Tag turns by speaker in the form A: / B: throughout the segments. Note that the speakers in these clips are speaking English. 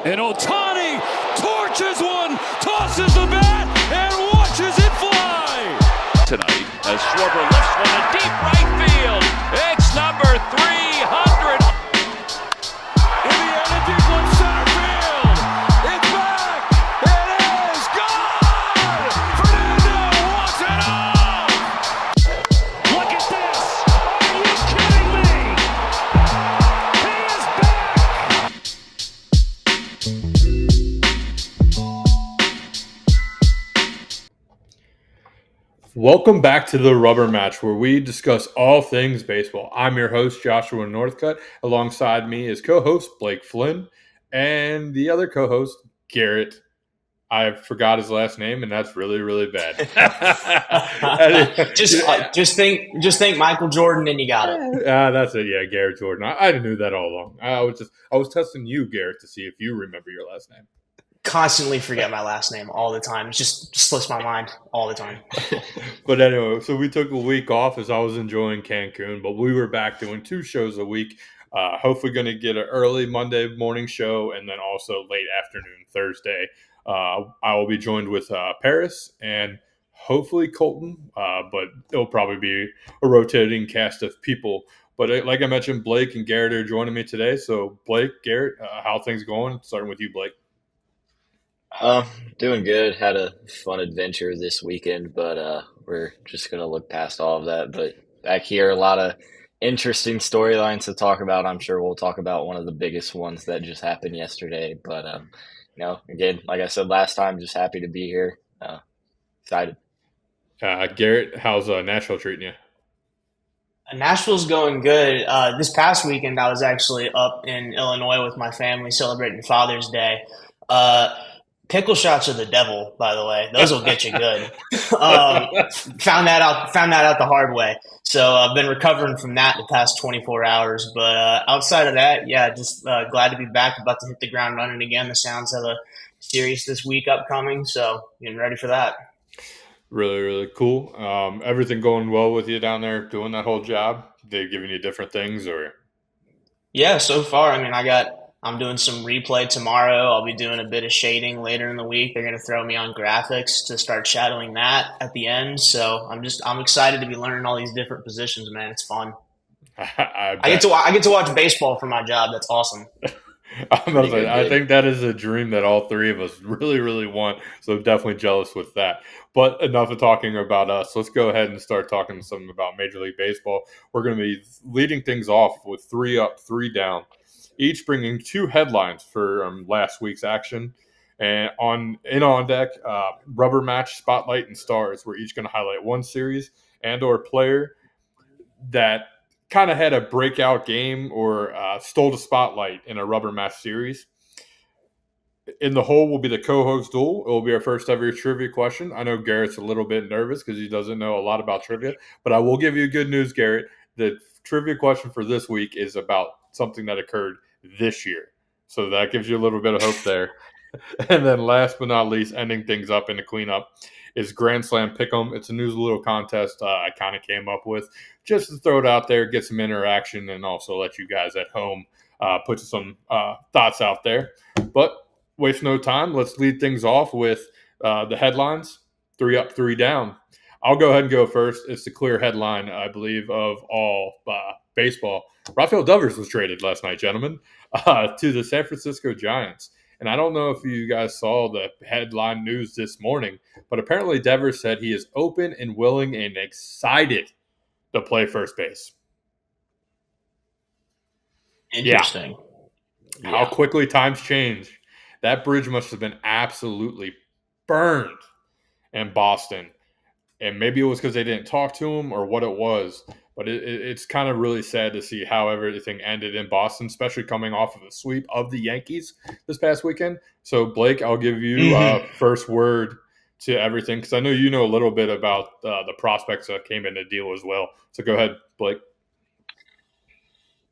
A: And Ohtani torches one, tosses the bat, and watches it fly.
B: Tonight, as Schwarber lifts one to deep right field. It's number 300.
A: Indiana deep left center field. It's back. It is gone. Fernando walks it off.
B: Look at this. Are you kidding me? He is back.
C: Welcome back to the Rubber Match, where we discuss all things baseball. I'm your host, Joshua Northcutt. Alongside me is co-host Blake Flynn, and the other co-host, Garrett. I forgot his last name, and that's really, really bad.
D: Just think Michael Jordan, and you got it.
C: That's it. Yeah, Garrett Jordan. I knew that all along. I was testing you, Garrett, to see if you remember your last name.
D: Constantly forget my last name all the time. It just slips my mind all the time.
C: But anyway, so we took a week off as I was enjoying Cancun, but we were back doing 2 shows a week. Hopefully going to get an early Monday morning show and then also late afternoon Thursday. I will be joined with Paris and hopefully Colton, but it'll probably be a rotating cast of people. But like I mentioned, Blake and Garrett are joining me today. So Blake, Garrett, how are things going? Starting with you, Blake.
E: Doing good. Had a fun adventure this weekend, but we're just going to look past all of that. But back here, a lot of interesting storylines to talk about. I'm sure we'll talk about one of the biggest ones that just happened yesterday. But, again, like I said last time, just happy to be here. Excited.
C: Garrett, how's Nashville treating you?
D: Nashville's going good. This past weekend, I was actually up in Illinois with my family celebrating Father's Day. Pickle shots are the devil, by the way. Those will get you good. Found that out the hard way. So I've been recovering from that the past 24 hours. But outside of that, yeah, just glad to be back. About to hit the ground running again. The Sounds have a series this week upcoming, so getting ready for that.
C: Really, really cool. Everything going well with you down there doing that whole job? They giving you different things, or?
D: Yeah, so far, I mean, I'm doing some replay tomorrow. I'll be doing a bit of shading later in the week. They're going to throw me on graphics to start shadowing that at the end. So I'm excited to be learning all these different positions, man. It's fun. I get to watch baseball for my job. That's awesome.
C: I think that is a dream that all three of us really, really want. So definitely jealous with that. But enough of talking about us. Let's go ahead and start talking some about Major League Baseball. We're going to be leading things off with 3 up, 3 down, each bringing 2 headlines for last week's action. And on deck, Rubber Match, Spotlight, and Stars. We're each going to highlight one series and or player that kind of had a breakout game or stole the spotlight in a Rubber Match series. In the hole will be the co-host duel. It will be our first ever trivia question. I know Garrett's a little bit nervous because he doesn't know a lot about trivia, but I will give you good news, Garrett. The trivia question for this week is about something that occurred this year. So that gives you a little bit of hope there. And then last but not least, ending things up in the cleanup is Grand Slam Pick'em. It's a new little contest I kind of came up with just to throw it out there, get some interaction, and also let you guys at home put some thoughts out there. But waste no time. Let's lead things off with the headlines, 3 up, 3 down. I'll go ahead and go first. It's the clear headline, I believe, of all baseball. Rafael Devers was traded last night, gentlemen, to the San Francisco Giants. And I don't know if you guys saw the headline news this morning, but apparently Devers said he is open and willing and excited to play first base.
D: Interesting.
C: Yeah. How quickly times change. That bridge must have been absolutely burned in Boston. And maybe it was because they didn't talk to him or what it was. But it's kind of really sad to see how everything ended in Boston, especially coming off of a sweep of the Yankees this past weekend. So, Blake, I'll give you first word to everything because I know you know a little bit about the prospects that came in the deal as well. So go ahead, Blake.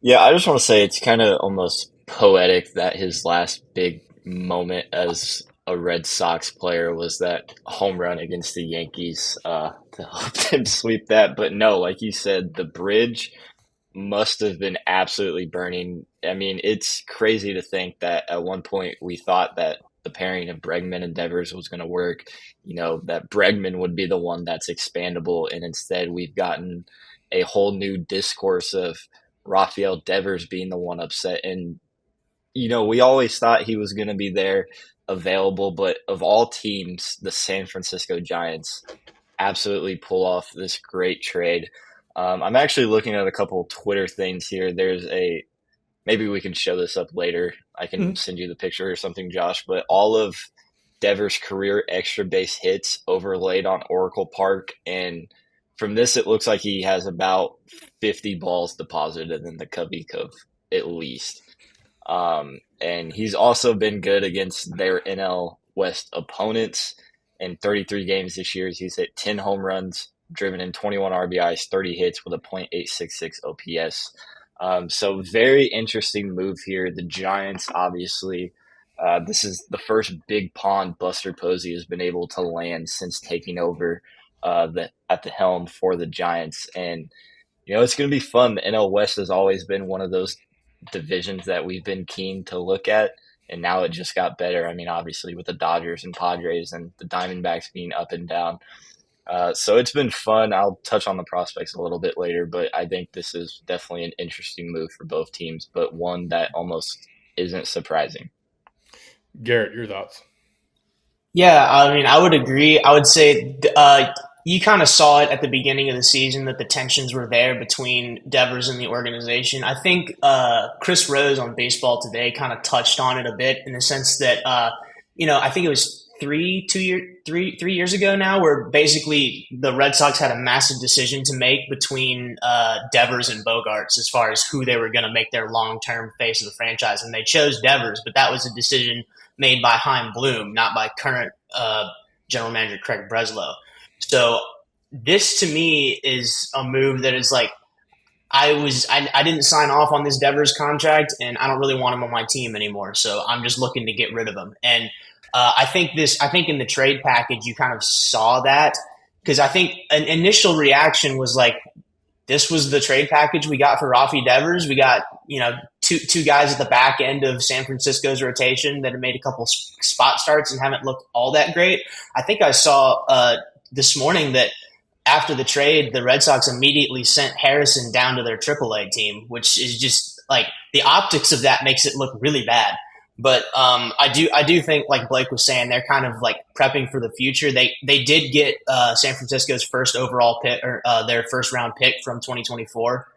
E: Yeah, I just want to say it's kind of almost poetic that his last big moment as a Red Sox player was that home run against the Yankees to help them sweep that. But no, like you said, the bridge must have been absolutely burning I mean, it's crazy to think that at one point we thought that the pairing of Bregman and Devers was going to work, that Bregman would be the one that's expandable. And instead, we've gotten a whole new discourse of Rafael Devers being the one upset. And, we always thought he was going to be there available. But of all teams, the San Francisco Giants absolutely pull off this great trade. I'm actually looking at a couple Twitter things here. Maybe we can show this up later. I can send you the picture or something, Josh. But all of Devers' career extra base hits overlaid on Oracle Park. And from this, it looks like he has about 50 balls deposited in the Covey Cove, at least. And he's also been good against their NL West opponents. In 33 games this year, he's hit 10 home runs, driven in 21 RBIs, 30 hits with a .866 OPS. So very interesting move here. The Giants, obviously, this is the first big pond Buster Posey has been able to land since taking over at the helm for the Giants. And, it's going to be fun. The NL West has always been one of those divisions that we've been keen to look at. And now it just got better. I mean, obviously with the Dodgers and Padres and the Diamondbacks being up and down. So it's been fun. I'll touch on the prospects a little bit later, but I think this is definitely an interesting move for both teams, but one that almost isn't surprising.
C: Garrett, your thoughts?
D: Yeah, I mean, I would agree. I would say you kind of saw it at the beginning of the season that the tensions were there between Devers and the organization. I think Chris Rose on Baseball Today kind of touched on it a bit in the sense that, I think it was 3 years ago now, where basically the Red Sox had a massive decision to make between Devers and Bogarts as far as who they were going to make their long-term face of the franchise. And they chose Devers, but that was a decision made by Chaim Bloom, not by current general manager Craig Breslow. So this to me is a move that is like, I didn't sign off on this Devers contract, and I don't really want him on my team anymore. So I'm just looking to get rid of him. And I think in the trade package, you kind of saw that, because I think an initial reaction was like, this was the trade package we got for Rafi Devers. We got, two guys at the back end of San Francisco's rotation that have made a couple spot starts and haven't looked all that great. I think I saw this morning that after the trade, the Red Sox immediately sent Harrison down to their AAA team, which is just like the optics of that makes it look really bad. But I do think, like Blake was saying, they're kind of like prepping for the future. They did get San Francisco's first overall pick, or their first round pick from 2024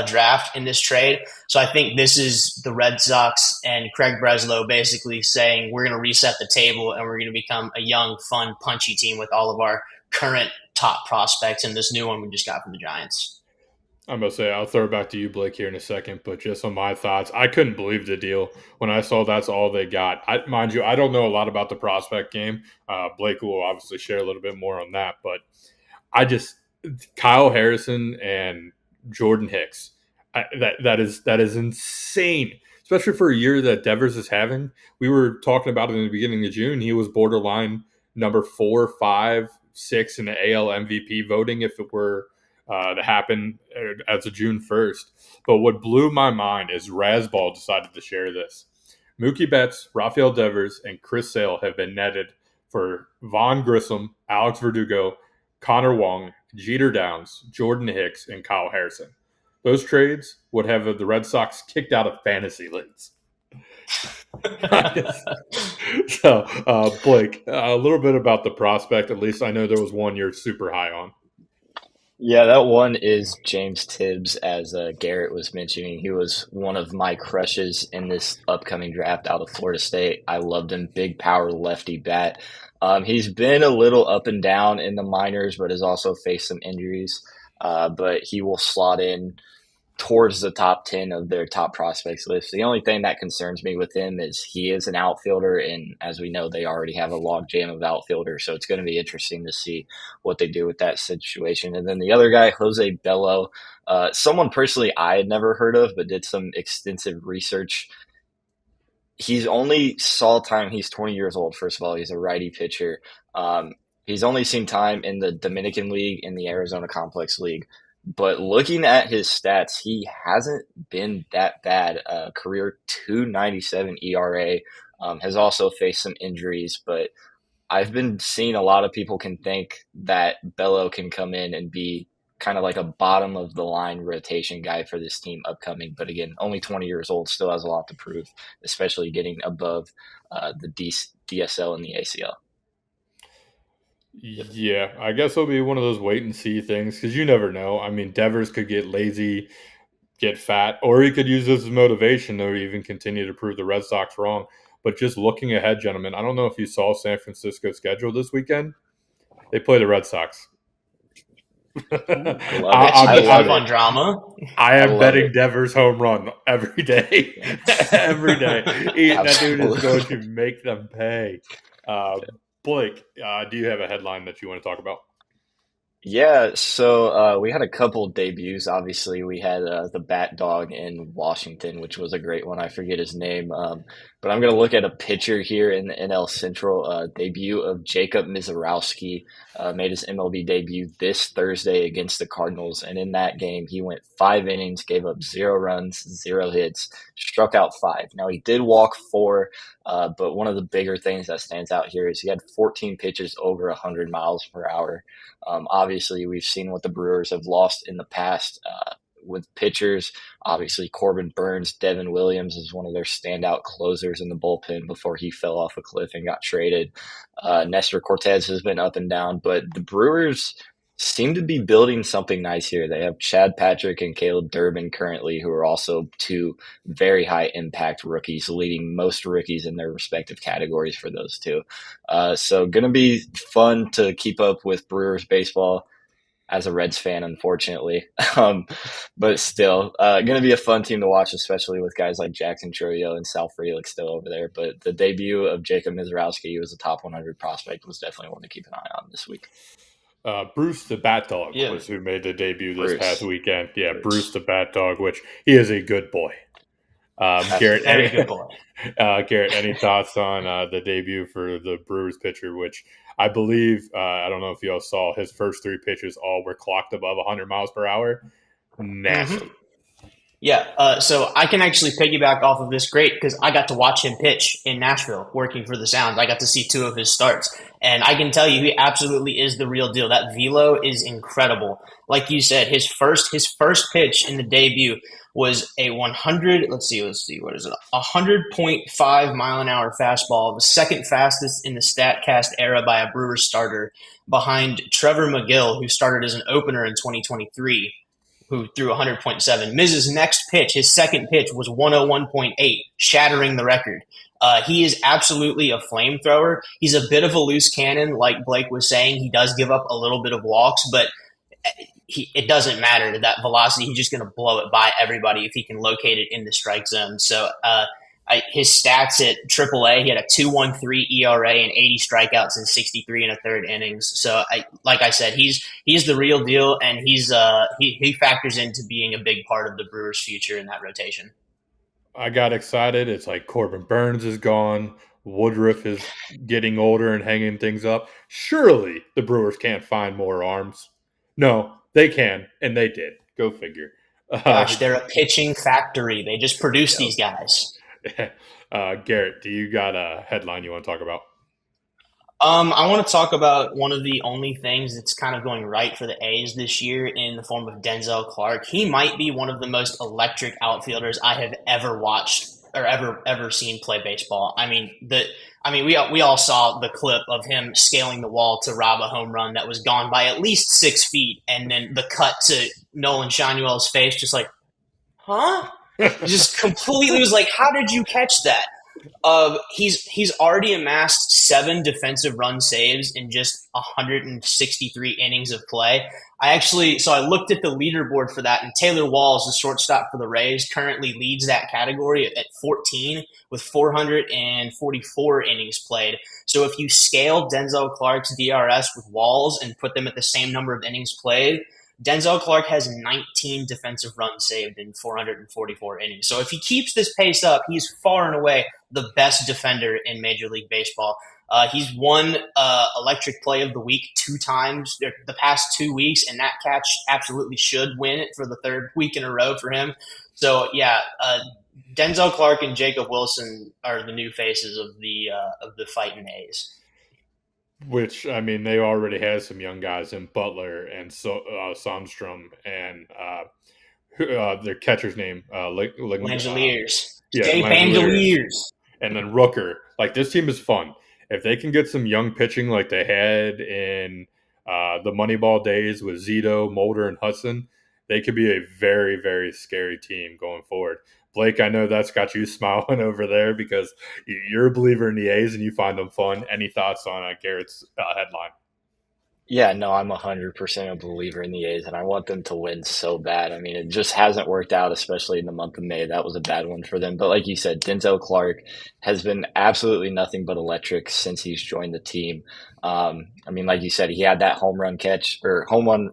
D: draft in this trade. So I think this is the Red Sox and Craig Breslow basically saying, we're going to reset the table and we're going to become a young, fun, punchy team with all of our current top prospects and this new one we just got from the Giants.
C: I'm going to say, I'll throw it back to you, Blake, here in a second, but just on my thoughts, I couldn't believe the deal when I saw that's all they got. Mind you, I don't know a lot about the prospect game. Blake will obviously share a little bit more on that, but Kyle Harrison and Jordan Hicks, that is insane, especially for a year that Devers is having. We were talking about it in the beginning of June. He was borderline number 4, 5, 6 in the AL MVP voting if it were to happen as of June 1st. But what blew my mind is Razball decided to share this. Mookie Betts, Rafael Devers, and Chris Sale have been netted for Vaughn Grissom, Alex Verdugo, Connor Wong, Jeter Downs, Jordan Hicks, and Kyle Harrison. Those trades would have the Red Sox kicked out of fantasy leagues. So, Blake, a little bit about the prospect. At least I know there was one you're super high on.
E: Yeah, that one is James Tibbs, as Garrett was mentioning. He was one of my crushes in this upcoming draft out of Florida State. I loved him. Big power lefty bat. He's been a little up and down in the minors, but has also faced some injuries. But he will slot in towards the top 10 of their top prospects list. The only thing that concerns me with him is he is an outfielder, and as we know, they already have a logjam of outfielders, so it's going to be interesting to see what they do with that situation. And then the other guy, Jose Bello, someone personally I had never heard of, but did some extensive research. He's only saw time. He's 20 years old, first of all. He's a righty pitcher. He's only seen time in the Dominican League and the Arizona Complex League. But looking at his stats, he hasn't been that bad. Career 2.97 ERA. Has also faced some injuries, but I've been seeing a lot of people can think that Bello can come in and be kind of like a bottom of the line rotation guy for this team upcoming. But again, only 20 years old, still has a lot to prove, especially getting above the DSL and the ACL.
C: Yeah, I guess it'll be one of those wait and see things because you never know. I mean, Devers could get lazy, get fat, or he could use this as motivation or even continue to prove the Red Sox wrong. But just looking ahead, gentlemen, I don't know if you saw San Francisco's schedule this weekend. They play the Red Sox.
E: I love
D: fun drama.
C: I am betting
E: it.
C: Devers home run every day. Every day. That dude is going to make them pay. Blake, do you have a headline that you want to talk about?
E: Yeah, so we had a couple debuts. Obviously, we had the Bat Dog in Washington, which was a great one. I forget his name, but I'm going to look at a pitcher here in the NL Central. Debut of Jacob Mizorowski made his MLB debut this Thursday against the Cardinals, and in that game, he went 5 innings, gave up 0 runs, 0 hits, struck out 5. Now, he did walk 4, but one of the bigger things that stands out here is he had 14 pitches over 100 miles per hour. Obviously, we've seen what the Brewers have lost in the past with pitchers. Obviously, Corbin Burns, Devin Williams is one of their standout closers in the bullpen before he fell off a cliff and got traded. Nestor Cortez has been up and down, but the Brewers seem to be building something nice here. They have Chad Patrick and Caleb Durbin currently, who are also 2 very high impact rookies, leading most rookies in their respective categories for those 2. So going to be fun to keep up with Brewers baseball as a Reds fan, unfortunately. But still, going to be a fun team to watch, especially with guys like Jackson Chourio and Sal Frelick still over there. But the debut of Jacob Mizorowski, who was a top 100 prospect, was definitely one to keep an eye on this week.
C: Bruce the Bat Dog was who made the debut this past weekend. Yeah, Bruce the Bat Dog, which he is a good boy. Garrett,
D: Very good boy.
C: Garrett, any thoughts on the debut for the Brewers pitcher, which I believe, I don't know if you all saw, his first 3 pitches all were clocked above 100 miles per hour. Nasty.
D: Mm-hmm. Yeah, so I can actually piggyback off of this great because I got to watch him pitch in Nashville working for the Sounds. I got to see 2 of his starts, and I can tell you he absolutely is the real deal. That velo is incredible. Like you said, his first pitch in the debut was a 100. Let's see, what is it? 100.5 mile an hour fastball, the second fastest in the StatCast era by a Brewers starter, behind Trevor McGill, who started as an opener in 2023. Who threw 100.7. Miz's next pitch, his second pitch, was 101.8, shattering the record. He is absolutely a flamethrower. He's a bit of a loose cannon, like Blake was saying. He does give up a little bit of walks, but it doesn't matter to that velocity. He's just going to blow it by everybody if he can locate it in the strike zone. So his stats at AAA, he had a 2.13 ERA and 80 strikeouts in 63 and a third innings. So, like I said, he's the real deal, and he factors into being a big part of the Brewers' future in that rotation.
C: I got excited. It's like Corbin Burns is gone. Woodruff is getting older and hanging things up. Surely the Brewers can't find more arms. No, they can, and they did. Go figure.
D: Gosh, they're a pitching factory. They just produce these guys.
C: Garrett, do you got a headline you want to talk about?
D: I want to talk about one of the only things that's kind of going right for the A's this year in the form of Denzel Clark. He might be one of the most electric outfielders I have ever watched or ever seen play baseball. We all saw the clip of him scaling the wall to rob a home run that was gone by at least 6 feet, and then the cut to Nolan Shinuel's face, just like, huh? Just completely was like, how did you catch that? He's already amassed 7 defensive run saves in just 163 innings of play. I looked at the leaderboard for that, and Taylor Walls, the shortstop for the Rays, currently leads that category at 14 with 444 innings played. So if you scale Denzel Clark's DRS with Walls and put them at the same number of innings played, Denzel Clark has 19 defensive runs saved in 444 innings. So if he keeps this pace up, he's far and away the best defender in Major League Baseball. He's won Electric Play of the Week 2 times the past 2 weeks, and that catch absolutely should win it for the third week in a row for him. So, yeah, Denzel Clark and Jacob Wilson are the new faces of the fighting A's.
C: Which, I mean, they already had some young guys in Butler and Sandstrom and their catcher's name,
D: Langeliers.
C: Yeah,
D: Jay
C: Langeliers.
D: Langeliers.
C: And then Rooker. Like, this team is fun. If they can get some young pitching like they had in the Moneyball days with Zito, Mulder, and Hudson, they could be a very, very scary team going forward. Blake, I know that's got you smiling over there because you're a believer in the A's and you find them fun. Any thoughts on Garrett's headline?
E: Yeah, no, I'm 100% a believer in the A's, and I want them to win so bad. I mean, it just hasn't worked out, especially in the month of May. That was a bad one for them. But like you said, Denzel Clark has been absolutely nothing but electric since he's joined the team. I mean, like you said, he had that home run catch or home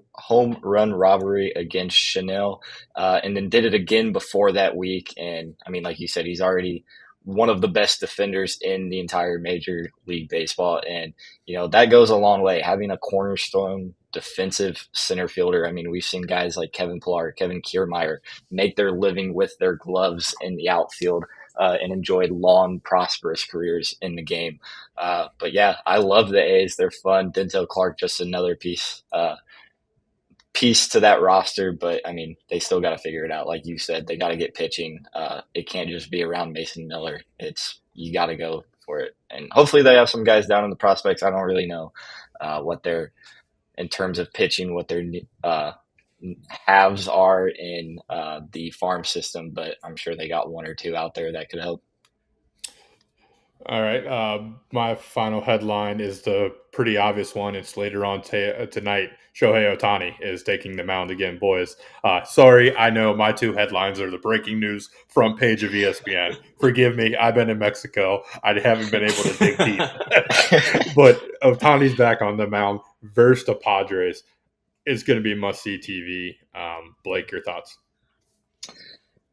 E: run robbery against Chanel, and then did it again before that week. And I mean, like you said, he's already one of the best defenders in the entire Major League Baseball. And, that goes a long way. Having a cornerstone defensive center fielder. I mean, we've seen guys like Kevin Pillar, Kevin Kiermaier make their living with their gloves in the outfield and enjoy long, prosperous careers in the game. But yeah, I love the A's. They're fun. Denzel Clark, just another piece to that roster, but I mean, they still got to figure it out. Like you said, they got to get pitching. It can't just be around Mason Miller. You got to go for it. And hopefully they have some guys down in the prospects. I don't really know what they're, in terms of pitching, what their halves are in the farm system, but I'm sure they got one or two out there that could help.
C: All right. My final headline is the pretty obvious one. It's later on tonight. Shohei Ohtani is taking the mound again, boys. Sorry, I know my two headlines are the breaking news front page of ESPN. Forgive me. I've been in Mexico. I haven't been able to dig deep. But Ohtani's back on the mound versus the Padres. It's going to be must-see TV. Blake, your thoughts?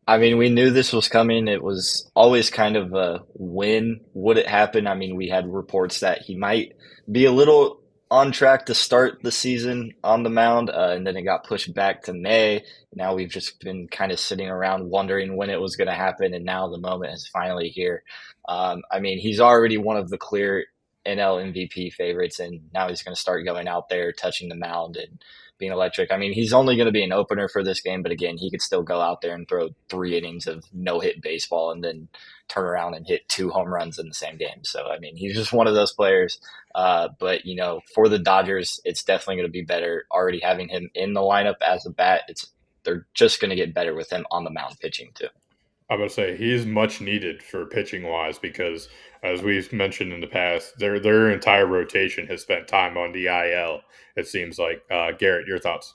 E: I mean, we knew this was coming. It was always kind of a when would it happen? I mean, we had reports that he might be a little on track to start the season on the mound, and then it got pushed back to May. Now we've just been kind of sitting around wondering when it was going to happen, and now the moment is finally here. I mean, he's already one of the clear NL MVP favorites, and now he's going to start going out there, touching the mound and being electric. I mean, he's only going to be an opener for this game, but again, he could still go out there and throw 3 innings of no-hit baseball and then turn around and hit 2 home runs in the same game. So, I mean, he's just one of those players. But, for the Dodgers, it's definitely going to be better already having him in the lineup as a bat. They're just going to get better with him on the mound pitching too.
C: I'm going to say he's much needed for pitching-wise because, as we've mentioned in the past, their entire rotation has spent time on the IL, it seems like. Garrett, your thoughts?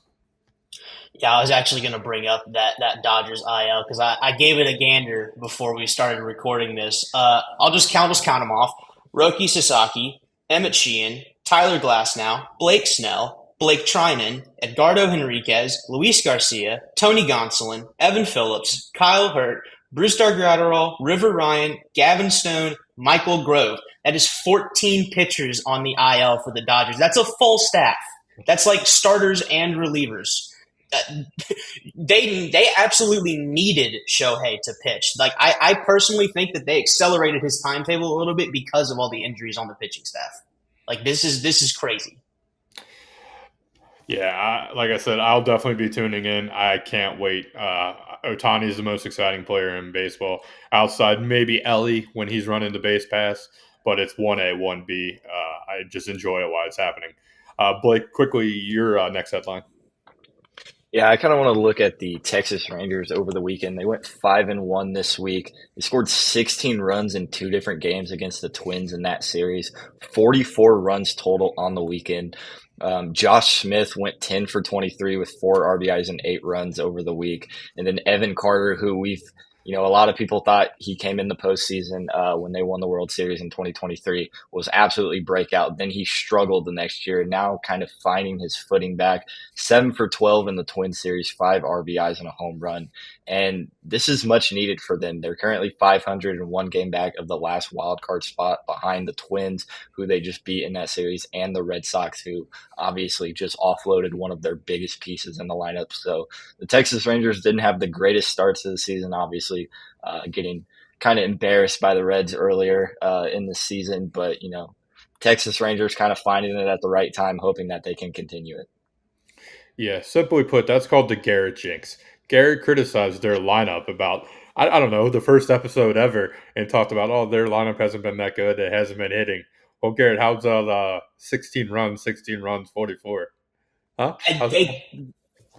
D: Yeah, I was actually going to bring up that Dodgers IL because I gave it a gander before we started recording this. I'll just count them off. Roki Sasaki, Emmett Sheehan, Tyler Glasnow, Blake Snell, Blake Trinan, Edgardo Henriquez, Luis Garcia, Tony Gonsolin, Evan Phillips, Kyle Hurt, Brusdar Graterol, River Ryan, Gavin Stone, Michael Grove. That is 14 pitchers on the IL for the Dodgers. That's a full staff. That's like starters and relievers. They absolutely needed Shohei to pitch. Like I personally think that they accelerated his timetable a little bit because of all the injuries on the pitching staff. Like this is crazy.
C: Yeah, like I said, I'll definitely be tuning in. I can't wait. Ohtani is the most exciting player in baseball, outside maybe Ellie when he's running the base pass, but it's 1A, 1B. I just enjoy it while it's happening. Blake, quickly, your next headline.
E: Yeah, I kind of want to look at the Texas Rangers over the weekend. They went 5-1 this week. They scored 16 runs in 2 different games against the Twins in that series, 44 runs total on the weekend. Josh Smith went 10 for 23 with 4 RBIs and 8 runs over the week. And then Evan Carter, who a lot of people thought he came in the postseason when they won the World Series in 2023, was absolutely breakout. Then he struggled the next year, now kind of finding his footing back. 7 for 12 in the Twin Series, 5 RBIs and a home run. And this is much needed for them. They're currently 500 and one game back of the last wild card spot behind the Twins, who they just beat in that series, and the Red Sox, who obviously just offloaded one of their biggest pieces in the lineup. So the Texas Rangers didn't have the greatest starts to the season, obviously getting kind of embarrassed by the Reds earlier in the season. But, Texas Rangers kind of finding it at the right time, hoping that they can continue it.
C: Yeah, simply put, that's called the Garrett jinx. Garrett criticized their lineup about, I don't know, the first episode ever and talked about, oh, their lineup hasn't been that good. It hasn't been hitting. Well, Garrett, how's that 16 runs, 44? Huh?
D: And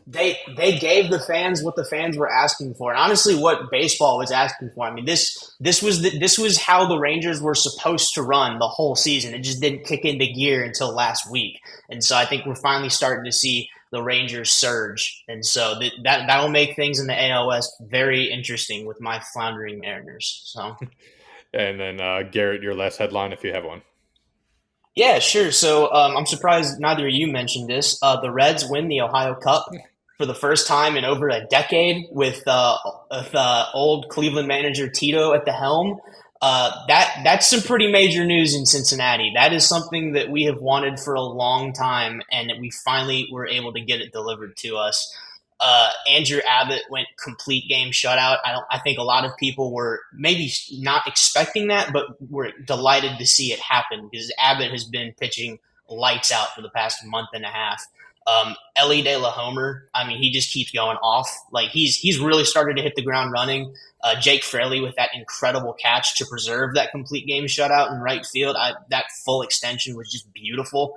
D: they gave the fans what the fans were asking for, and honestly, what baseball was asking for. I mean, this was how the Rangers were supposed to run the whole season. It just didn't kick into gear until last week, and so I think we're finally starting to see the Rangers surge, and so that'll make things in the AL West very interesting with my floundering Mariners. So,
C: and then Garrett, your last headline, if you have one.
D: Yeah, sure. So I'm surprised neither of you mentioned this. The Reds win the Ohio Cup for the first time in over a decade with old Cleveland manager Tito at the helm. That's some pretty major news in Cincinnati. That is something that we have wanted for a long time, and we finally were able to get it delivered to us. Andrew Abbott went complete game shutout. I think a lot of people were maybe not expecting that, but were delighted to see it happen because Abbott has been pitching lights out for the past month and a half. Ellie De La Homer, I mean, he just keeps going off. Like he's really started to hit the ground running. Jake Fraley with that incredible catch to preserve that complete game shutout in right field. That full extension was just beautiful.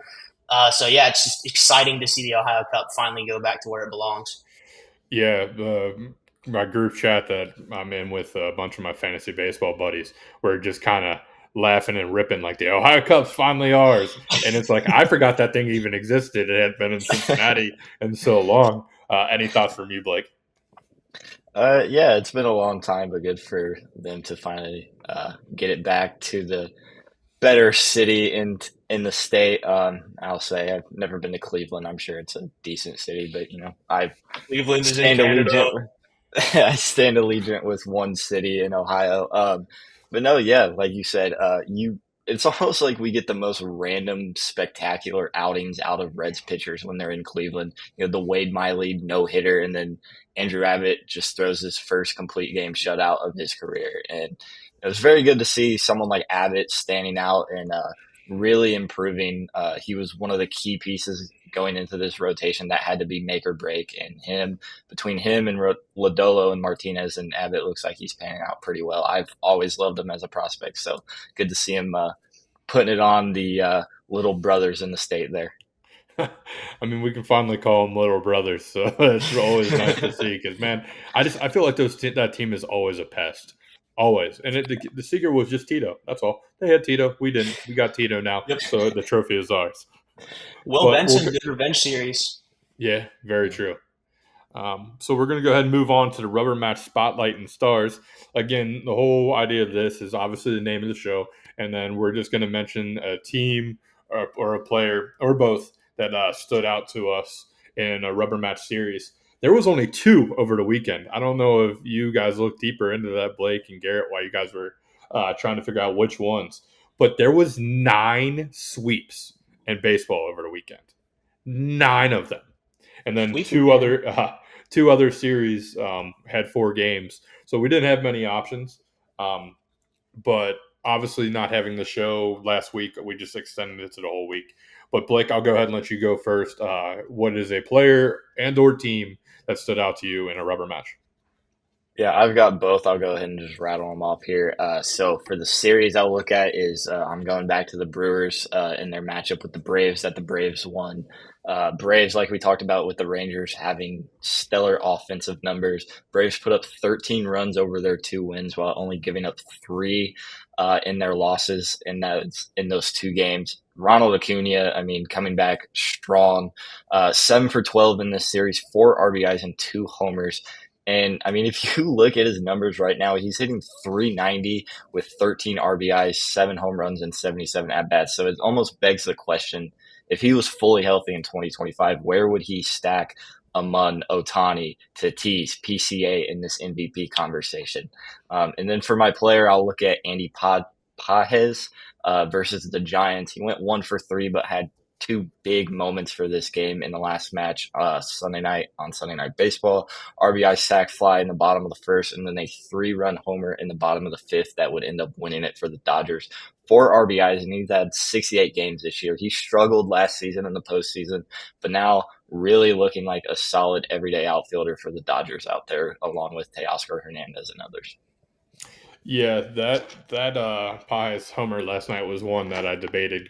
D: So yeah, it's just exciting to see the Ohio Cup finally go back to where it belongs.
C: Yeah, my group chat that I'm in with a bunch of my fantasy baseball buddies, we're just kind of laughing and ripping like the Ohio Cup's finally ours. And it's like, I forgot that thing even existed. It had been in Cincinnati in so long. Any thoughts from you, Blake?
E: Yeah, it's been a long time, but good for them to finally get it back to the better city in the state. I'll say I've never been to Cleveland. I'm sure it's a decent city, but
D: Cleveland is in Canada.
E: I stand allegiant with one city in Ohio. But no, yeah, like you said, it's almost like we get the most random spectacular outings out of Reds pitchers when they're in Cleveland. The Wade Miley no-hitter, and then Andrew Abbott just throws his first complete game shutout of his career. And it was very good to see someone like Abbott standing out and really improving. He was one of the key pieces going into this rotation that had to be make or break. And between him and Lodolo and Martinez, and Abbott looks like he's panning out pretty well. I've always loved him as a prospect, so good to see him putting it on the little brothers in the state there.
C: I mean, we can finally call them little brothers, so it's always nice to see. Because man, I feel like that team is always a pest, always. And the secret was just Tito. That's all. They had Tito. We didn't. We got Tito now,
D: Yep.
C: So the trophy is ours.
D: Will Benson did revenge series.
C: Yeah, very true. So we're going to go ahead and move on to the rubber match spotlight and stars. Again, the whole idea of this is obviously the name of the show, and then we're just going to mention a team or a player or both that stood out to us in a rubber match series. There was only 2 over the weekend. I don't know if you guys looked deeper into that, Blake and Garrett, while you guys were trying to figure out which ones. But there was 9 sweeps in baseball over the weekend. 9 of them. And then two other series had 4 games. So we didn't have many options. But obviously not having the show last week, we just extended it to the whole week. But Blake, I'll go ahead and let you go first. What is a player and or team that stood out to you in a rubber match?
E: Yeah, I've got both. I'll go ahead and just rattle them off here. So for the series I'll look at is I'm going back to the Brewers in their matchup with the Braves that the Braves won. Braves, like we talked about with the Rangers having stellar offensive numbers. Braves put up 13 runs over their 2 wins while only giving up 3 in their losses in those 2 games. Ronald Acuna, I mean, coming back strong, 7 for 12 in this series, 4 RBIs and 2 homers. And I mean, if you look at his numbers right now, he's hitting .390 with 13 RBIs, 7 home runs, and 77 at-bats. So it almost begs the question, if he was fully healthy in 2025, where would he stack among Ohtani, Tatis, PCA in this MVP conversation. And then for my player, I'll look at Andy Pages versus the Giants. He went 1-for-3, but had two big moments for this game in the last match Sunday night on Sunday Night Baseball. RBI sac fly in the bottom of the first, and then a 3-run homer in the bottom of the fifth that would end up winning it for the Dodgers. 4 RBIs, and he's had 68 games this year. He struggled last season in the postseason, but now really looking like a solid everyday outfielder for the Dodgers out there, along with Teoscar Hernandez and others.
C: Yeah, that Pies homer last night was one that I debated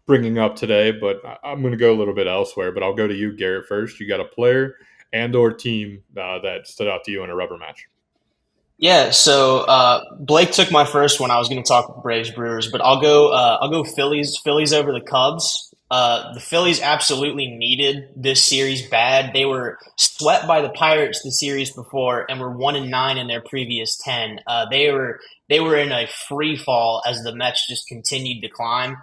C: bringing up today, but I'm going to go a little bit elsewhere. But I'll go to you, Garrett, first. You got a player and or team that stood out to you in a rubber match.
D: Yeah, so Blake took my first one. I was going to talk Braves Brewers, but I'll go Phillies over the Cubs. The Phillies absolutely needed this series bad. They were swept by the Pirates the series before and were 1-9 in their previous 10. They were in a free fall as the Mets just continued to climb.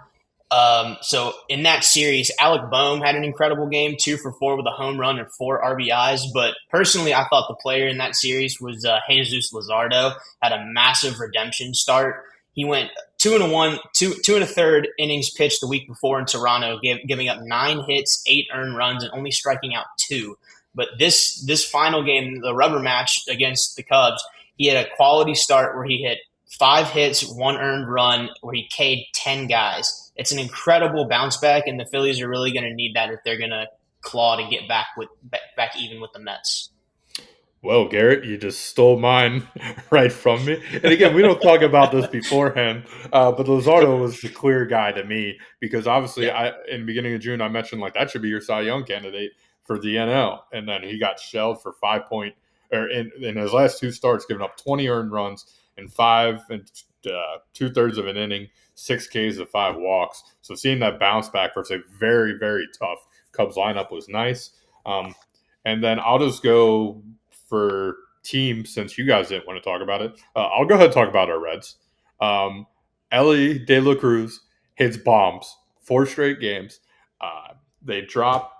D: So in that series, Alec Boehm had an incredible game, 2-for-4 with a home run and 4 RBIs. But personally, I thought the player in that series was Jesus Luzardo. Had a massive redemption start. He went 2-1, 2 1/3 innings pitched the week before in Toronto, giving up 9 hits, 8 earned runs, and only striking out 2. But this final game, the rubber match against the Cubs, he had a quality start where he hit 5 hits, 1 earned run, where he K'd 10 guys. It's an incredible bounce back, and the Phillies are really going to need that if they're going to claw to get back even with the Mets.
C: Well, Garrett, you just stole mine right from me. And again, we don't talk about this beforehand, but Luzardo was the clear guy to me because obviously, in the beginning of June, I mentioned like that should be your Cy Young candidate for the NL, and then he got shelled for in his last 2 starts, giving up 20 earned runs in 5 and 2/3 of an inning, 6 Ks of 5 walks. So seeing that bounce back versus a very, very tough Cubs lineup was nice. And then I'll just go for team, since you guys didn't want to talk about it. I'll go ahead and talk about our Reds. Ellie De La Cruz hits bombs 4 straight games. They drop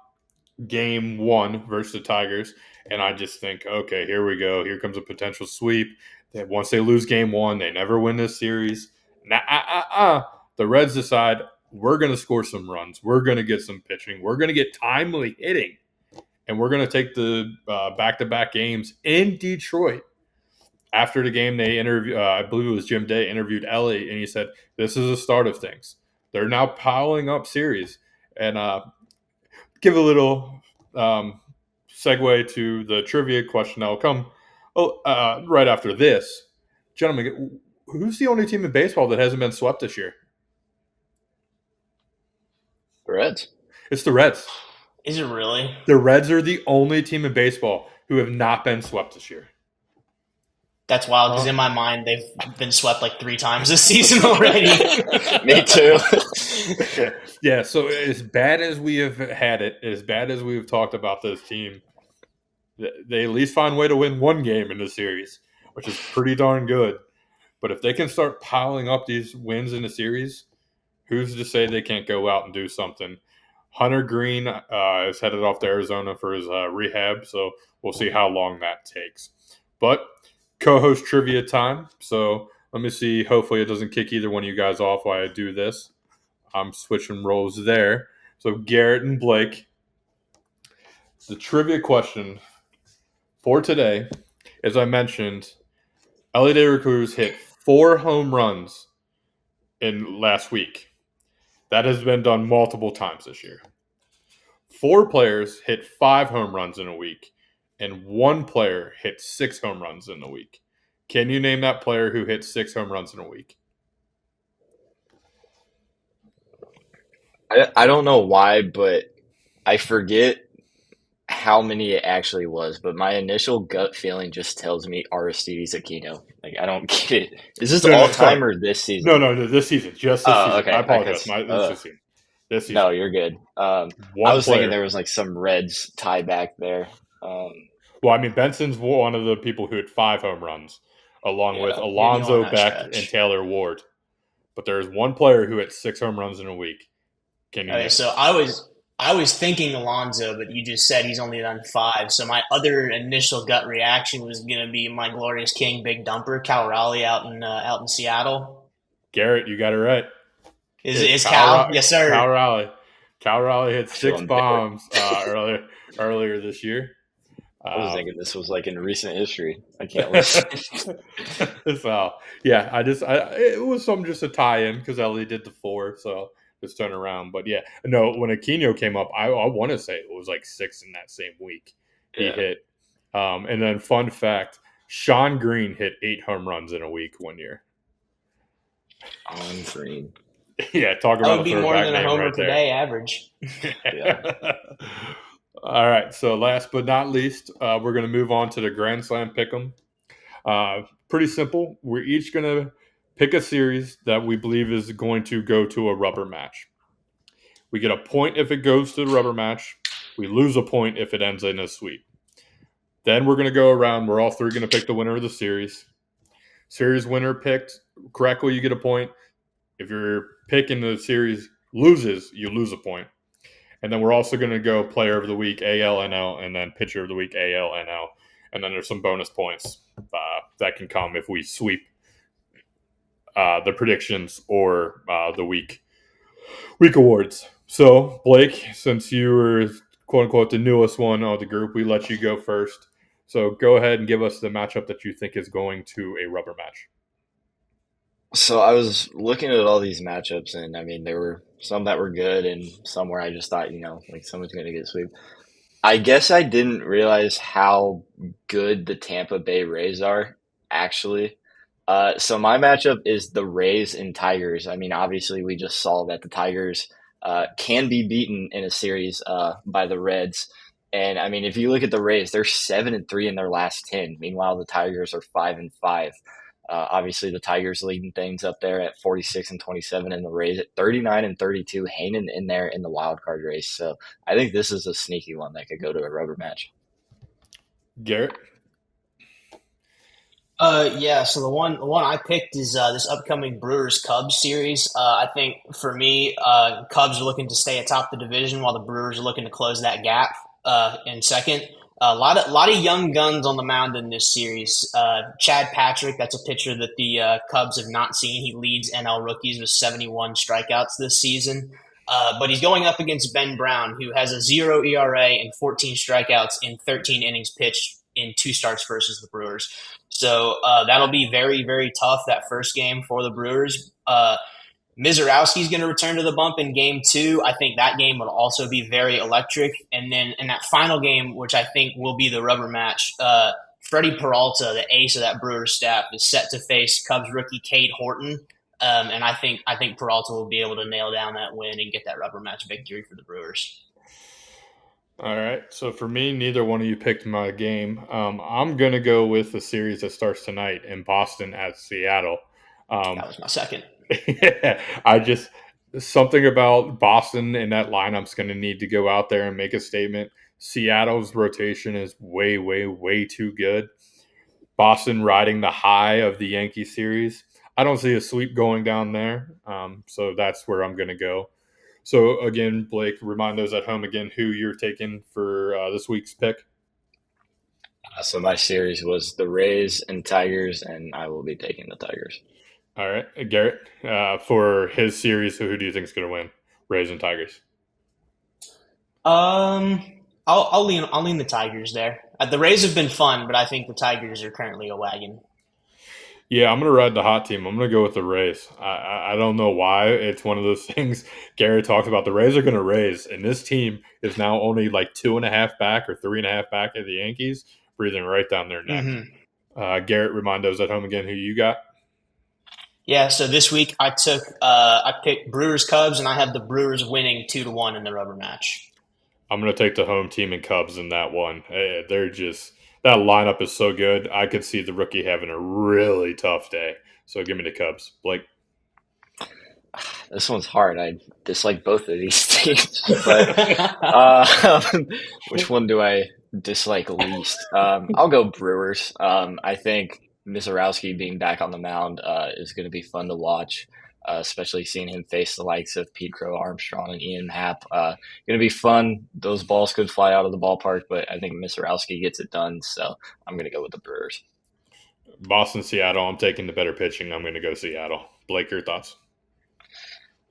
C: game 1 versus the Tigers, and I just think, okay, here we go. Here comes a potential sweep. Once they lose game 1, they never win this series. The Reds decide we're going to score some runs. We're going to get some pitching. We're going to get timely hitting. And we're going to take the back-to-back games in Detroit. After the game, they interviewed, I believe it was Jim Day, interviewed Ellie, and he said, this is the start of things. They're now piling up series. And give a little segue to the trivia question that will come right after this. Gentlemen, who's the only team in baseball that hasn't been swept this year?
E: The Reds.
C: It's the Reds.
D: Is it really?
C: The Reds are the only team in baseball who have not been swept this year.
D: That's wild because in my mind, they've been swept like 3 times this season already.
E: Me too.
C: Yeah, so as bad as we have had it, as bad as we've talked about this team, they at least find a way to win 1 game in the series, which is pretty darn good. But if they can start piling up these wins in the series, who's to say they can't go out and do something? Hunter Green is headed off to Arizona for his rehab, so we'll see how long that takes. But co-host trivia time, so let me see. Hopefully it doesn't kick either one of you guys off while I do this. I'm switching roles there. So Garrett and Blake, the trivia question for today, as I mentioned, Ellie De La Cruz hit 4 home runs in last week. That has been done multiple times this year. 4 players hit 5 home runs in a week, and 1 player hit 6 home runs in a week. Can you name that player who hit 6 home runs in a week?
E: I don't know why, but I forget how many it actually was. But my initial gut feeling just tells me Aristides Aquino. Like, I don't get it. Is this all time or this season?
C: No, this season. Just this season.
E: Okay.
C: I apologize. This season.
E: No, you're good. I was thinking there was like some Reds tie back there.
C: Well, I mean, Benson's one of the people who had 5 home runs, along with Alonzo Beck and Taylor Ward. But there's 1 player who had 6 home runs in a week. Can you?
D: Okay, so I I was thinking Alonso, but you just said he's only done 5. So my other initial gut reaction was going to be my glorious king, Big Dumper, Cal Raleigh out in Seattle.
C: Garrett, you got it right.
D: Is Cal? Yes, sir.
C: Cal Raleigh. Cal Raleigh hit 6
E: Feeling bitter.
C: bombs earlier this year.
E: I was thinking this was like in recent history. I can't listen.
C: So yeah, it was just a tie-in because Ellie did the 4, so just turn around. But yeah, no, when Aquino came up, I want to say it was like 6 in that same week he hit. And then fun fact, Sean Green hit 8 home runs in a week one year.
E: On Green.
C: Yeah, talk about
D: that would be more than a homer per day average.
E: Yeah.
C: All right, so last but not least, we're going to move on to the Grand Slam Pick'em. Pretty simple. We're each going to pick a series that we believe is going to go to a rubber match. We get a point if it goes to the rubber match. We lose a point if it ends in a sweep. Then we're going to go around. We're all three going to pick the winner of the series. Series winner picked correctly, you get a point. If your pick in the series loses, you lose a point. And then we're also going to go player of the week, ALNL, and then pitcher of the week, ALNL. And then there's some bonus points that can come if we sweep the predictions or the week awards. So, Blake, since you were, quote-unquote, the newest one of the group, we let you go first. So go ahead and give us the matchup that you think is going to a rubber match.
E: So I was looking at all these matchups, and I mean, there were some that were good and some where I just thought, like someone's going to get sweep. I guess I didn't realize how good the Tampa Bay Rays are, actually. So my matchup is the Rays and Tigers. I mean, obviously, we just saw that the Tigers can be beaten in a series by the Reds. And I mean, if you look at the Rays, they're 7-3 in their last 10. Meanwhile, the Tigers are 5-5. Obviously, the Tigers leading things up there at 46-27, and the Rays at 39-32, hanging in there in the wild card race. So I think this is a sneaky one that could go to a rubber match.
C: Garrett?
D: Yeah. So the one I picked is this upcoming Brewers Cubs series. I think for me, Cubs are looking to stay atop the division while the Brewers are looking to close that gap in second. A lot of young guns on the mound in this series. Chad Patrick, that's a pitcher that the Cubs have not seen. He leads NL rookies with 71 strikeouts this season. But he's going up against Ben Brown, who has a 0 ERA and 14 strikeouts in 13 innings pitched in 2 starts versus the Brewers. So that'll be very, very tough, that first game for the Brewers. Mizorowski's going to return to the bump in game 2. I think that game will also be very electric. And then in that final game, which I think will be the rubber match, Freddie Peralta, the ace of that Brewers staff, is set to face Cubs rookie Cade Horton. And I think Peralta will be able to nail down that win and get that rubber match victory for the Brewers.
C: All right. So for me, neither one of you picked my game. I'm going to go with the series that starts tonight in Boston at Seattle.
D: That was my second.
C: Yeah, something about Boston and that lineup's going to need to go out there and make a statement. Seattle's rotation is way, way, way too good. Boston riding the high of the Yankee series. I don't see a sweep going down there, so that's where I'm going to go. So again, Blake, remind those at home again who you're taking for this week's pick.
E: So my series was the Rays and Tigers, and I will be taking the Tigers.
C: All right, Garrett, for his series, who do you think is going to win, Rays and Tigers?
D: I'll lean the Tigers there. The Rays have been fun, but I think the Tigers are currently a wagon.
C: Yeah, I'm going to ride the hot team. I'm going to go with the Rays. I don't know why. It's one of those things Garrett talked about. The Rays are going to raise, and this team is now only like 2.5 back or 3.5 back at the Yankees, breathing right down their neck. Mm-hmm. Garrett, remind those at home again who you got.
D: Yeah, so this week I picked Brewers Cubs, and I have the Brewers winning 2-1 in the rubber match.
C: I'm going to take the home team and Cubs in that one. They're just that lineup is so good. I could see the rookie having a really tough day. So give me the Cubs, Blake.
E: This one's hard. I dislike both of these teams, but which one do I dislike least? I'll go Brewers. I think Mizorowski being back on the mound is going to be fun to watch. especially seeing him face the likes of Pete Crow Armstrong and Ian Happ. Going to be fun. Those balls could fly out of the ballpark, but I think Mizorowski gets it done, so I'm going to go with the Brewers.
C: Boston, Seattle. I'm taking the better pitching. I'm going to go Seattle. Blake, your thoughts?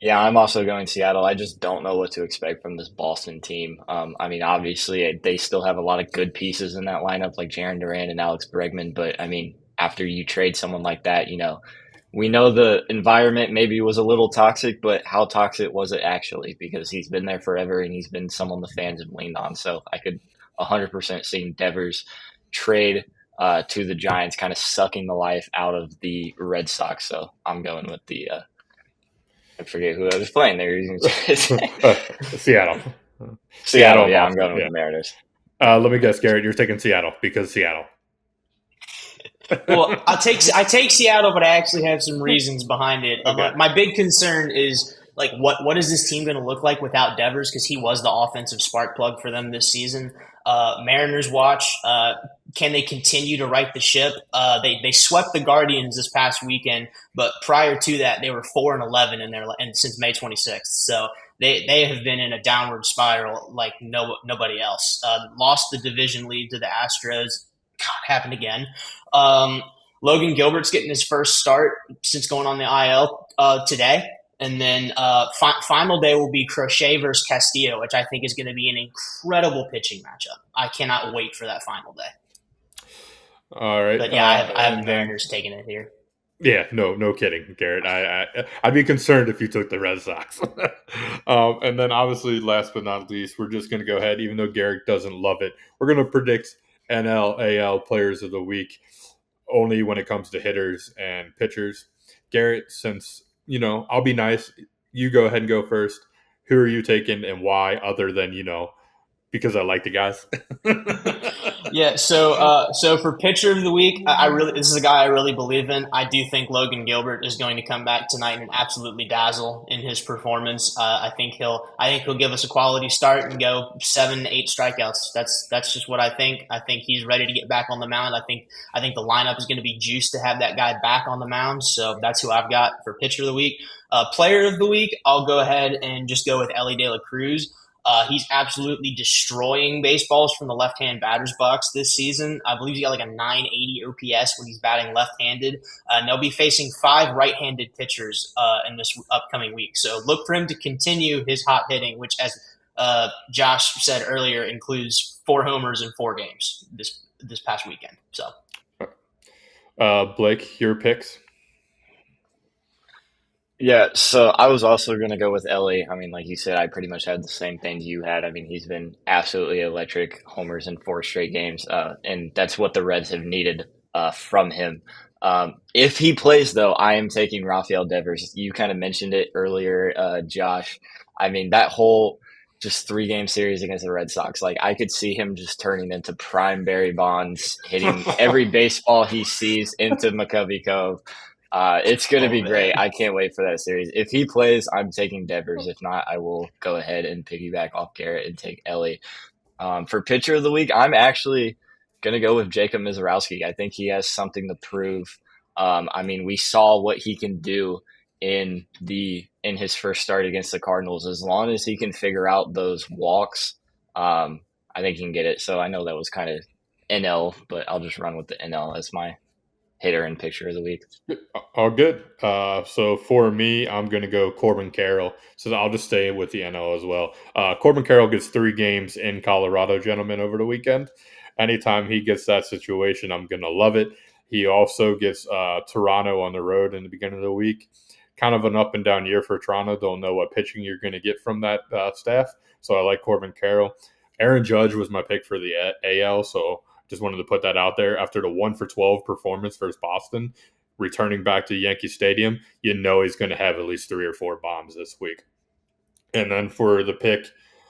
E: Yeah, I'm also going Seattle. I just don't know what to expect from this Boston team. I mean, obviously, they still have a lot of good pieces in that lineup, like Jarren Duran and Alex Bregman. But, I mean, after you trade someone like that, we know the environment maybe was a little toxic, but how toxic was it actually? Because he's been there forever and he's been someone the fans have leaned on. So I could 100% see Devers trade to the Giants, kind of sucking the life out of the Red Sox. So I'm going with the I forget who I was playing there.
C: Seattle.
E: Seattle, yeah, I'm going with the Mariners.
C: Let me guess, Garrett, you're taking Seattle because Seattle.
D: Well, I take Seattle, but I actually have some reasons behind it.
C: Okay.
D: My big concern is like what is this team going to look like without Devers, because he was the offensive spark plug for them this season. Mariners watch. Can they continue to right the ship? They swept the Guardians this past weekend, but prior to that, they were 4-11 and since May 26th. So they have been in a downward spiral like nobody else. Lost the division lead to the Astros. God, happened again. Logan Gilbert's getting his first start since going on the IL today. And then final day will be Crochet versus Castillo, which I think is going to be an incredible pitching matchup. I cannot wait for that final day.
C: All right.
D: But yeah, I have the Mariners taking it here.
C: Yeah, no kidding, Garrett. I'd be concerned if you took the Red Sox. And then obviously, last but not least, we're just going to go ahead, even though Garrett doesn't love it, we're going to predict NL, AL players of the week only when it comes to hitters and pitchers. Garrett, since I'll be nice. You go ahead and go first. Who are you taking and why, other than, because I like the guys?
D: Yeah, so for pitcher of the week, this is a guy I really believe in. I do think Logan Gilbert is going to come back tonight and absolutely dazzle in his performance. I think he'll give us a quality start and go 7-8 strikeouts. That's just what I think. I think he's ready to get back on the mound. I think the lineup is going to be juiced to have that guy back on the mound. So that's who I've got for pitcher of the week. Player of the week, I'll go ahead and just go with Ellie De La Cruz. He's absolutely destroying baseballs from the left-hand batter's box this season. I believe he got like a 980 OPS when he's batting left-handed. And they'll be facing 5 right-handed pitchers in this upcoming week. So look for him to continue his hot hitting, which, as Josh said earlier, includes 4 homers in 4 games this past weekend. So,
C: Blake, your picks?
E: Yeah, so I was also going to go with Ellie. I mean, like you said, I pretty much had the same things you had. I mean, he's been absolutely electric, homers in 4 straight games, and that's what the Reds have needed from him. If he plays, though, I am taking Rafael Devers. You kind of mentioned it earlier, Josh. I mean, that whole just 3-game series against the Red Sox, like I could see him just turning into prime Barry Bonds, hitting every baseball he sees into McCovey Cove. It's going to be great. I can't wait for that series. If he plays, I'm taking Devers. If not, I will go ahead and piggyback off Garrett and take Ellie. For pitcher of the week, I'm actually going to go with Jacob Mizorowski. I think he has something to prove. I mean, we saw what he can do in his first start against the Cardinals. As long as he can figure out those walks, I think he can get it. So I know that was kind of NL, but I'll just run with the NL as my hitter and pitcher of the week.
C: All good. So for me, I'm going to go Corbin Carroll. So I'll just stay with the NL as well. Corbin Carroll gets 3 games in Colorado, gentlemen, over the weekend. Anytime he gets that situation, I'm going to love it. He also gets Toronto on the road in the beginning of the week. Kind of an up and down year for Toronto. Don't know what pitching you're going to get from that staff. So I like Corbin Carroll. Aaron Judge was my pick for the AL, so just wanted to put that out there. After the 1-for-12 performance versus Boston, returning back to Yankee Stadium, he's going to have at least 3 or 4 bombs this week. And then for the pick,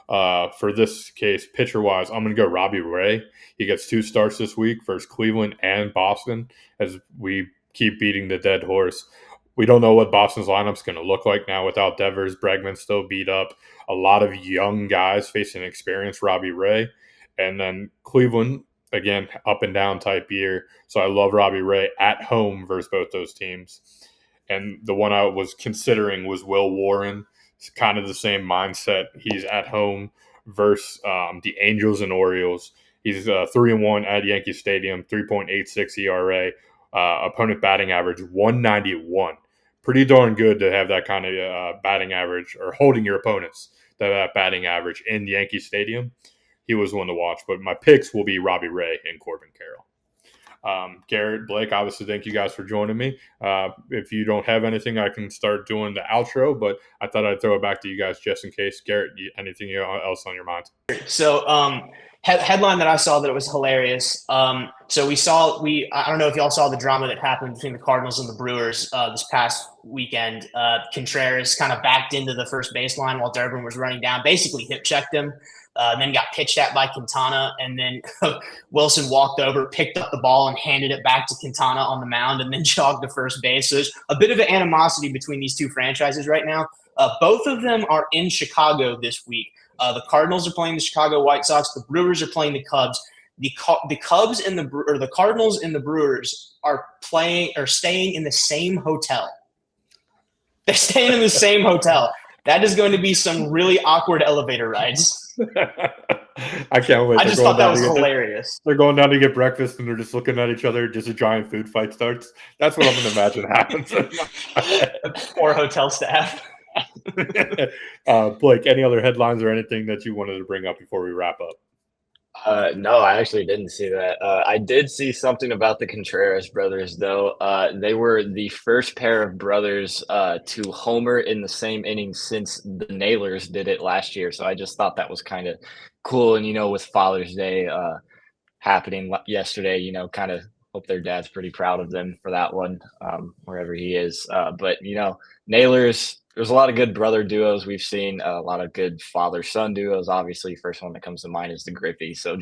C: for this case, pitcher-wise, I'm going to go Robbie Ray. He gets 2 starts this week versus Cleveland and Boston as we keep beating the dead horse. We don't know what Boston's lineup's going to look like now without Devers. Bregman still beat up. A lot of young guys facing experienced Robbie Ray. And then Cleveland, again, up and down type year. So I love Robbie Ray at home versus both those teams. And the one I was considering was Will Warren. It's kind of the same mindset. He's at home versus the Angels and Orioles. He's 3-1 at Yankee Stadium, 3.86 ERA. Opponent batting average 191. Pretty darn good to have that kind of batting average, or holding your opponents to that batting average in Yankee Stadium. He was one to watch. But my picks will be Robbie Ray and Corbin Carroll. Garrett, Blake, obviously, thank you guys for joining me. If you don't have anything, I can start doing the outro, but I thought I'd throw it back to you guys just in case. Garrett, anything else on your mind?
D: So, headline that I saw that it was hilarious. So I don't know if y'all saw the drama that happened between the Cardinals and the Brewers this past weekend. Contreras kind of backed into the first baseline while Durbin was running down, basically hip checked him. Then got pitched at by Quintana, and then Wilson walked over, picked up the ball, and handed it back to Quintana on the mound, and then jogged to first base. So there's a bit of an animosity between these two franchises right now. Both of them are in Chicago this week. The Cardinals are playing the Chicago White Sox. The Brewers are playing the Cubs. The Cubs and the Cardinals and the Brewers are staying in the same hotel. They're staying in the same hotel. That is going to be some really awkward elevator rides.
C: I can't wait.
D: I just thought that was hilarious.
C: They're going down to get breakfast and they're just looking at each other. Just a giant food fight starts. That's what I'm going to imagine happens.
D: Poor hotel staff.
C: Blake, any other headlines or anything that you wanted to bring up before we wrap up?
E: No, I actually didn't see that. I did see something about the Contreras brothers, though. They were the first pair of brothers to homer in the same inning since the Nailers did it last year. So I just thought that was kind of cool. And, with Father's Day happening yesterday, kind of hope their dad's pretty proud of them for that one, wherever he is. But, Nailers, there's a lot of good brother duos we've seen, a lot of good father-son duos. Obviously, first one that comes to mind is the Griffey. So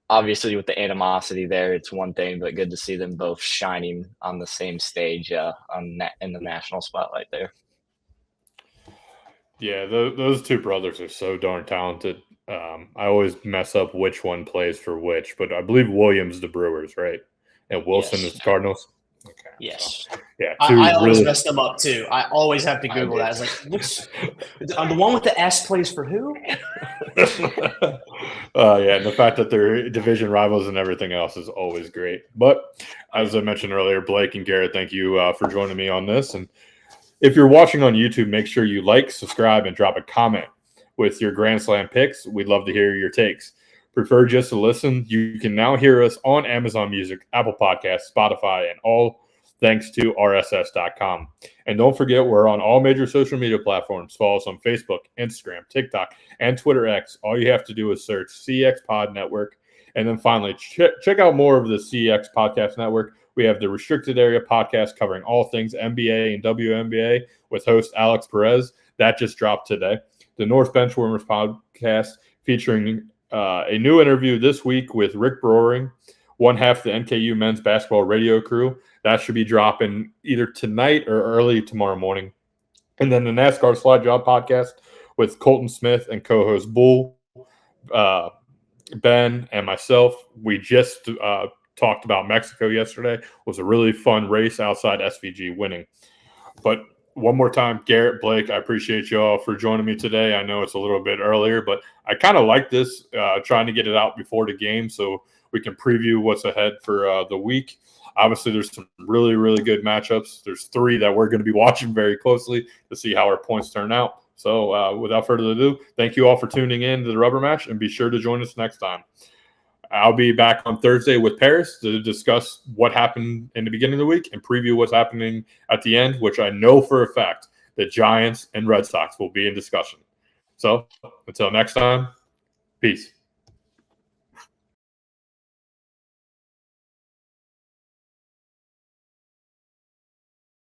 E: obviously with the animosity there, it's one thing, but good to see them both shining on the same stage in the national spotlight there.
C: Yeah, those two brothers are so darn talented. I always mess up which one plays for which, but I believe Williams the Brewers, right? And Wilson is the Cardinals. Okay.
D: Yes.
C: So, yeah.
D: I always mess them up too. I always have to Google that. I was like, the one with the S plays for who?
C: Yeah, and the fact that they're division rivals and everything else is always great. But as I mentioned earlier, Blake and Garrett, thank you for joining me on this. And if you're watching on YouTube, make sure you like, subscribe, and drop a comment with your Grand Slam picks. We'd love to hear your takes. Prefer just to listen? You can now hear us on Amazon Music, Apple Podcasts, Spotify, and all thanks to RSS.com. And don't forget, we're on all major social media platforms. Follow us on Facebook, Instagram, TikTok, and Twitter X. All you have to do is search CX Pod Network. And then finally, check out more of the CX Podcast Network. We have the Restricted Area podcast covering all things NBA and WNBA with host Alex Perez. That just dropped today. The North Benchwarmers podcast featuring a new interview this week with Rick Broering, one half the NKU men's basketball radio crew. That should be dropping either tonight or early tomorrow morning. And then the NASCAR Slide Job podcast with Colton Smith and co-host Bull, Ben, and myself. We just talked about Mexico yesterday. It was a really fun race outside SVG winning. But one more time, Garrett, Blake, I appreciate you all for joining me today. I know it's a little bit earlier, but I kind of like this, trying to get it out before the game so we can preview what's ahead for the week. Obviously, there's some really, really good matchups. There's 3 that we're going to be watching very closely to see how our points turn out. So without further ado, thank you all for tuning in to the Rubber Match, and be sure to join us next time. I'll be back on Thursday with Paris to discuss what happened in the beginning of the week and preview what's happening at the end, which I know for a fact the Giants and Red Sox will be in discussion. So until next time, peace.